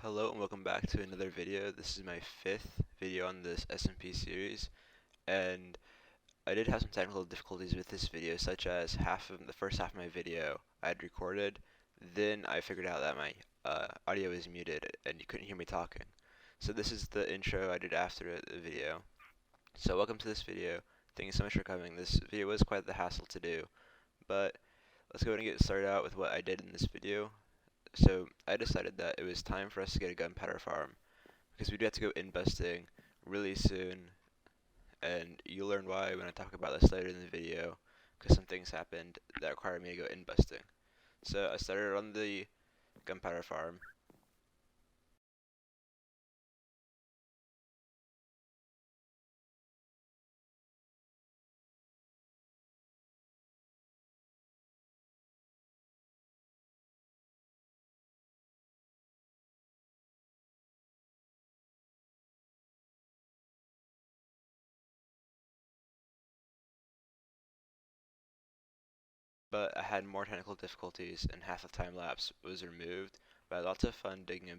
Hello and welcome back to another video. This is my fifth video on this SMP series, and I did have some technical difficulties with this video, such as the first half of my video I had recorded, then I figured out that my audio is muted and you couldn't hear me talking. So this is the intro I did after the video. So welcome to this video. Thank you so much for coming. This video was quite the hassle to do, but let's go ahead and get started out with what I did in this video. So I decided that it was time for us to get a gunpowder farm because we do have to go in-busting really soon, and you'll learn why when I talk about this later in the video, because some things happened that required me to go in-busting. So I started on the gunpowder farm. But I had more technical difficulties and half the time lapse was removed, but I had lots of fun digging a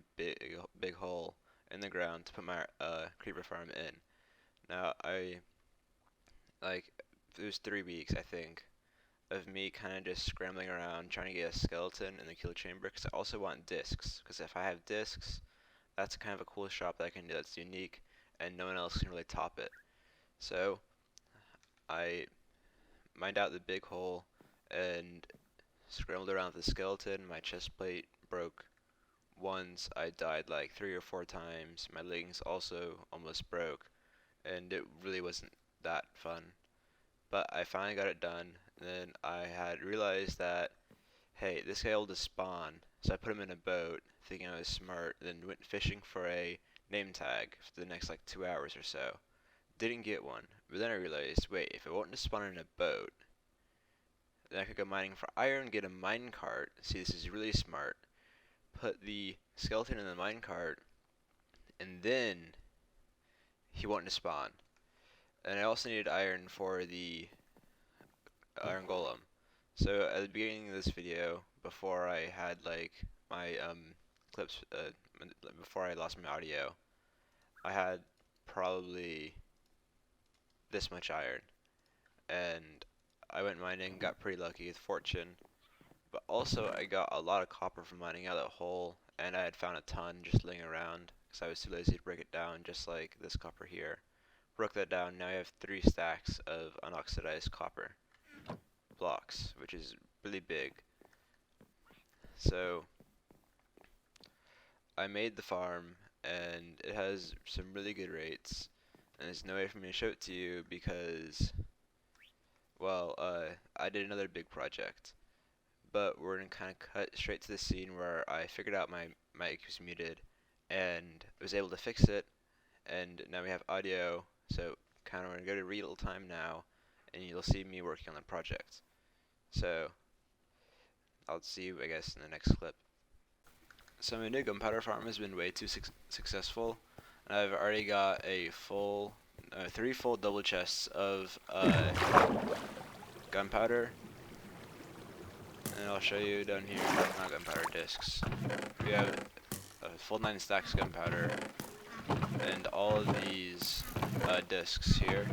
big hole in the ground to put my creeper farm in. Now it was 3 weeks I think of me kind of just scrambling around trying to get a skeleton in the kill chamber, because I also want discs, because if I have discs, that's kind of a cool shop that I can do that's unique and no one else can really top it. So I mined out the big hole and scrambled around with the skeleton. My chest plate broke once. I died like 3 or 4 times. My leggings also almost broke, and it really wasn't that fun. But I finally got it done. And then I had realized that, hey, this guy will just spawn. So I put him in a boat, thinking I was smart, then went fishing for a name tag for the next like 2 hours or so. Didn't get one, but then I realized, wait, if it won't just spawn in a boat, then I could go mining for iron, get a mine cart. See, this is really smart. Put the skeleton in the mine cart, and then he won't just spawn. And I also needed iron for the iron golem. So at the beginning of this video, before I had like my clips, before I lost my audio, I had probably this much iron, and I went mining, got pretty lucky with fortune, but also I got a lot of copper from mining out that hole, and I had found a ton just laying around because I was too lazy to break it down, just like this copper here. Broke that down. Now I have 3 stacks of unoxidized copper blocks, which is really big. So I made the farm, and it has some really good rates, and there's no way for me to show it to you because, well, I did another big project. But we're gonna kind of cut straight to the scene where I figured out my mic was muted and was able to fix it, and now we have audio. So kind of we're gonna go to real time now, and you'll see me working on the project. So I'll see you, I guess, in the next clip. So my new gunpowder farm has been way too successful, and I've already got a full 3 full double chests of gunpowder. And I'll show you down here, not gunpowder, discs. We have a full 9 stacks of gunpowder, and all of these discs here.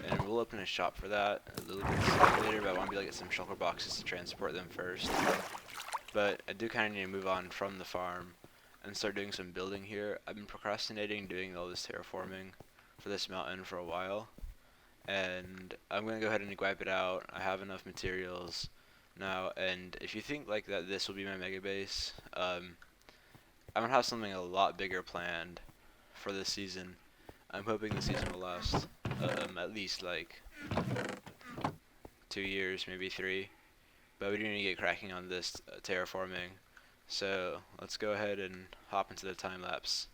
And we'll open a shop for that a little bit later, but I want to be able to get some shulker boxes to transport them first. But I do kind of need to move on from the farm and start doing some building here. I've been procrastinating doing all this terraforming for this mountain for a while, and I'm going to go ahead and wipe it out. I have enough materials now, and if you think like that this will be my mega base, I'm gonna have something a lot bigger planned for this season. I'm hoping the season will last at least like 2 years, maybe 3, but we do need to get cracking on this terraforming. So let's go ahead and hop into the time lapse.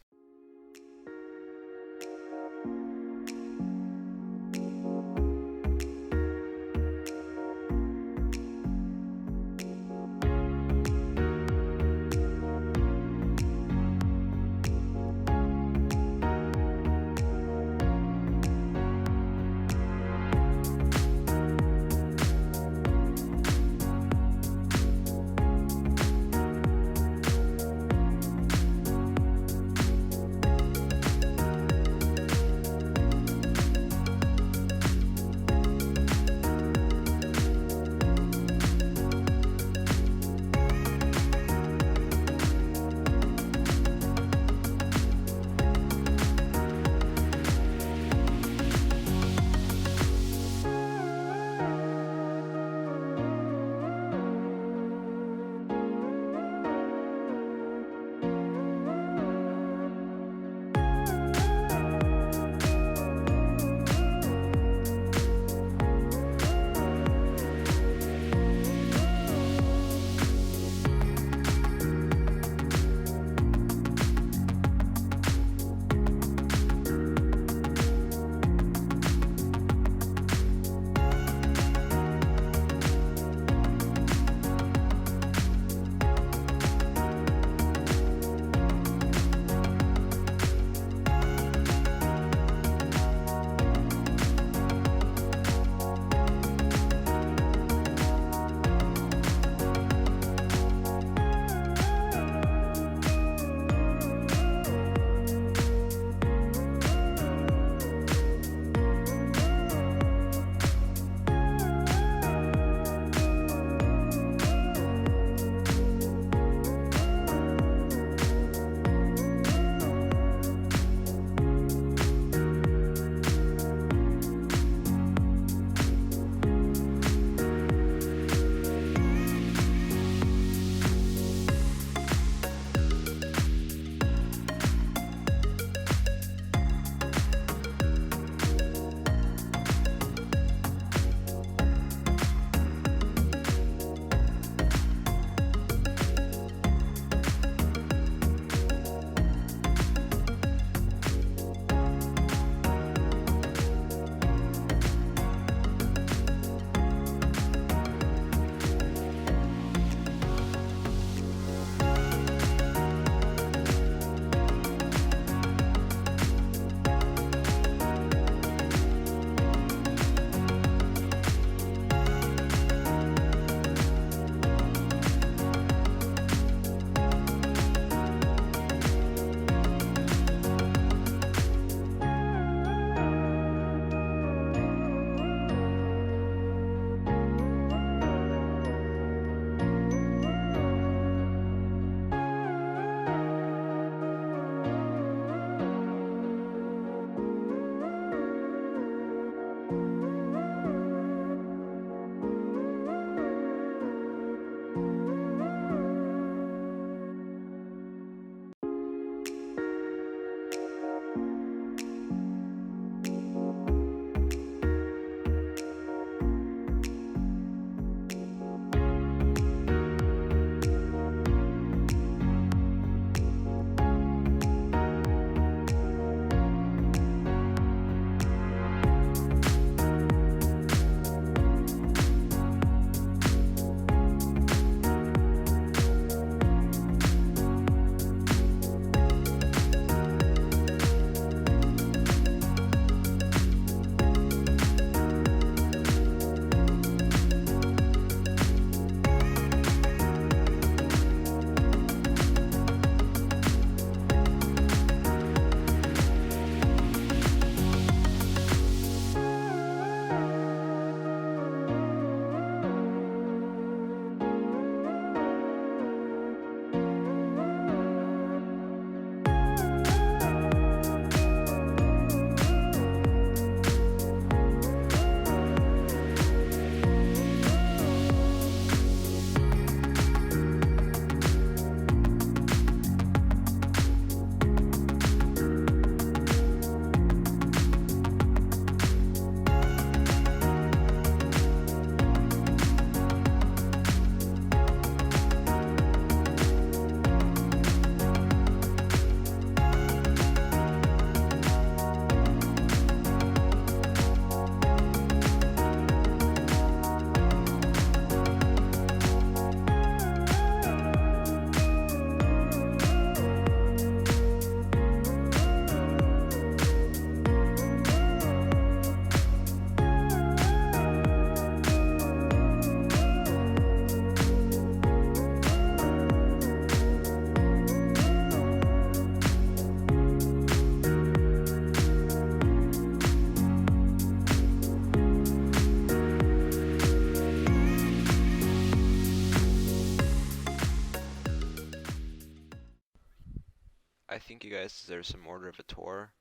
I think you guys deserve some order of a tour.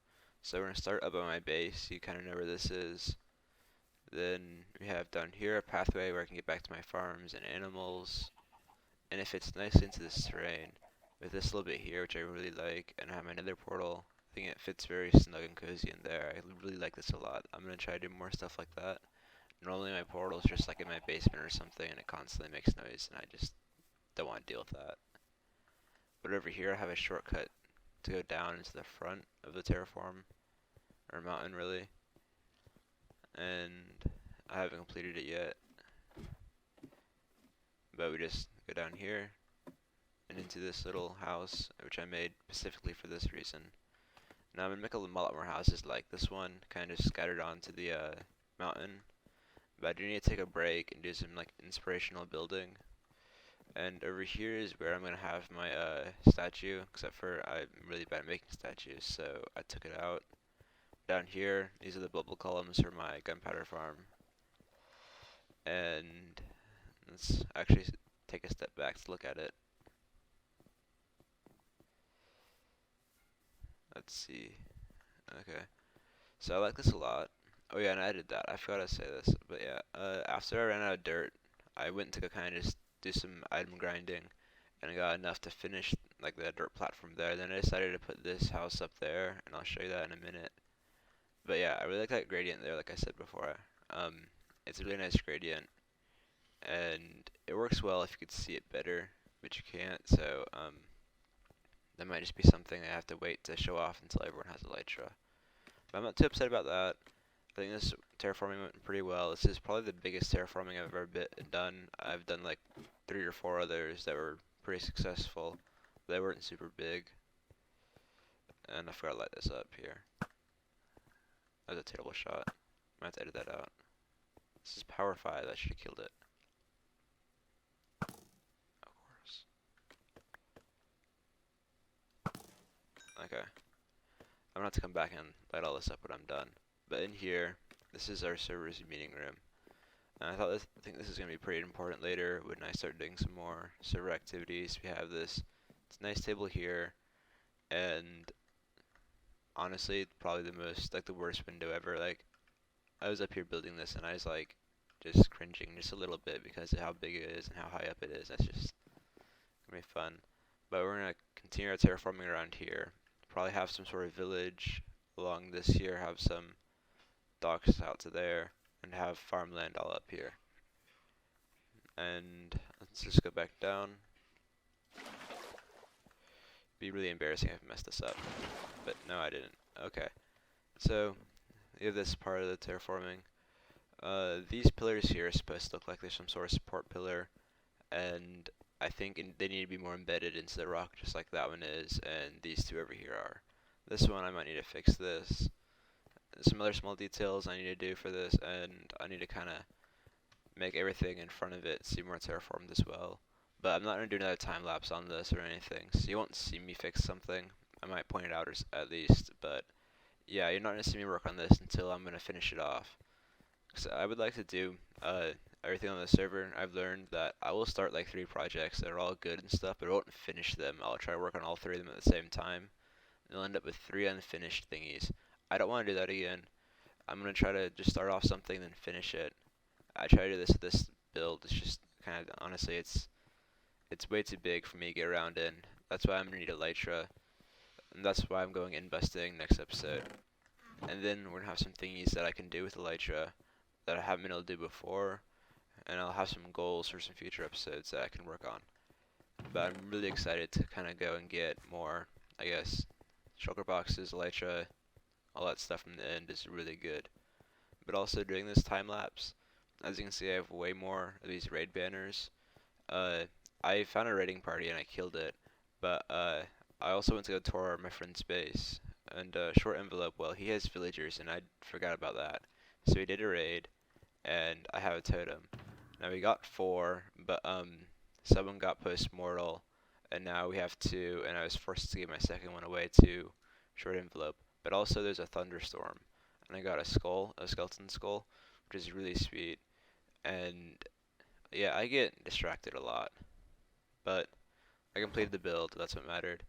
So we're gonna start up at my base. You kind of know where this is. Then we have down here a pathway where I can get back to my farms and animals. And it fits nicely into this terrain. With this little bit here, which I really like, and I have my nether portal. I think it fits very snug and cozy in there. I really like this a lot. I'm gonna try to do more stuff like that. Normally my portal's just like in my basement or something, and it constantly makes noise, and I just don't want to deal with that. But over here I have a shortcut to go down into the front of the terraform, or mountain really, and I haven't completed it yet. But we just go down here and into this little house, which I made specifically for this reason. Now I'm gonna make a lot more houses like this one, kind of scattered onto the mountain. But I do need to take a break and do some like inspirational building. And over here is where I'm gonna have my statue, except for I'm really bad at making statues, so I took it out. Down here, these are the bubble columns for my gunpowder farm. And let's actually take a step back to look at it. Let's see. Okay. So I like this a lot. Oh yeah, and I did that. I forgot to say this, but yeah. After I ran out of dirt, I went to go kind of just do some item grinding, and I got enough to finish like the dirt platform there. Then I decided to put this house up there, and I'll show you that in a minute. But yeah, I really like that gradient there, like I said before. It's a really nice gradient, and it works well if you could see it better, but you can't. So that might just be something I have to wait to show off until everyone has Elytra. But I'm not too upset about that. I think this terraforming went pretty well. This is probably the biggest terraforming I've ever done. I've done like 3 or 4 others that were pretty successful. But they weren't super big. And I forgot to light this up here. That was a terrible shot. I might have to edit that out. This is Power 5. That should have killed it. Of course. Okay. I'm gonna have to come back and light all this up when I'm done. But in here, this is our server's meeting room. And I think this is going to be pretty important later when I start doing some more server activities. We have this nice table here, and honestly, probably the worst window ever. Like, I was up here building this, and I was like, just cringing just a little bit because of how big it is and how high up it is. That's just gonna be fun. But we're gonna continue our terraforming around here. Probably have some sort of village along this here. Have some docks out to there, and have farmland all up here. And let's just go back down. Be really embarrassing if I messed this up, but no, I didn't. Okay, so we have this part of the terraforming. These pillars here are supposed to look like there's some sort of support pillar, and I think they need to be more embedded into the rock, just like that one is, and these two over here are. This one I might need to fix this. Some other small details I need to do for this, and I need to kind of make everything in front of it seem more terraformed as well. But I'm not going to do another time lapse on this or anything, so you won't see me fix something. I might point it out at least, but yeah, you're not going to see me work on this until I'm going to finish it off. So I would like to do everything on the server. I've learned that I will start like 3 projects that are all good and stuff, but I won't finish them. I'll try to work on all 3 of them at the same time, and I'll end up with 3 unfinished thingies. I don't want to do that again. I'm going to try to just start off something, then finish it. I try to do this with this build. It's just kind of, honestly, it's way too big for me to get around in. That's why I'm going to need Elytra, and that's why I'm going in busting next episode. And then we're going to have some thingies that I can do with Elytra that I haven't been able to do before, and I'll have some goals for some future episodes that I can work on. But I'm really excited to kind of go and get more, I guess, shulker boxes, Elytra, all that stuff from the end is really good. But also doing this time lapse, as you can see, I have way more of these raid banners. I found a raiding party and I killed it, but I also went to go tour my friend's base. And Short Envelope, well, he has villagers, and I forgot about that. So he did a raid, and I have a totem. Now we got 4, but someone got post-mortal, and now we have 2, and I was forced to give my second one away to Short Envelope. But also there's a thunderstorm, and I got a skull, a skeleton skull, which is really sweet. And yeah, I get distracted a lot, but I completed the build, that's what mattered.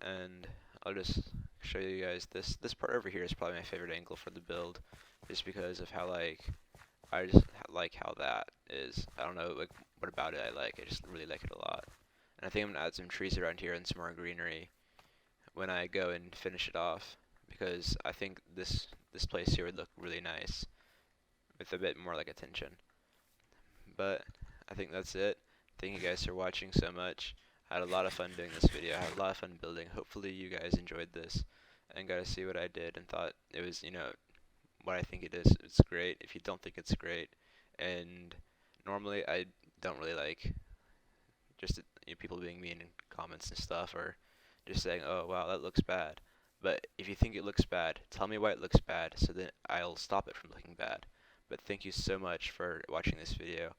and I'll just show you guys this part over here is probably my favorite angle for the build, just because of how I just like how that is. I don't know what about it I like. I just really like it a lot. And I think I'm gonna add some trees around here and some more greenery when I go and finish it off, because I think this place here would look really nice with a bit more like attention. But I think that's it. Thank you guys for watching so much. I had a lot of fun doing this video. I had a lot of fun building. Hopefully you guys enjoyed this and got to see what I did and thought it was, what I think it is. It's great. If you don't think it's great, and normally I don't really like just people being mean in comments and stuff, or just saying, "Oh wow, that looks bad." But if you think it looks bad, tell me why it looks bad, so that I'll stop it from looking bad. But thank you so much for watching this video.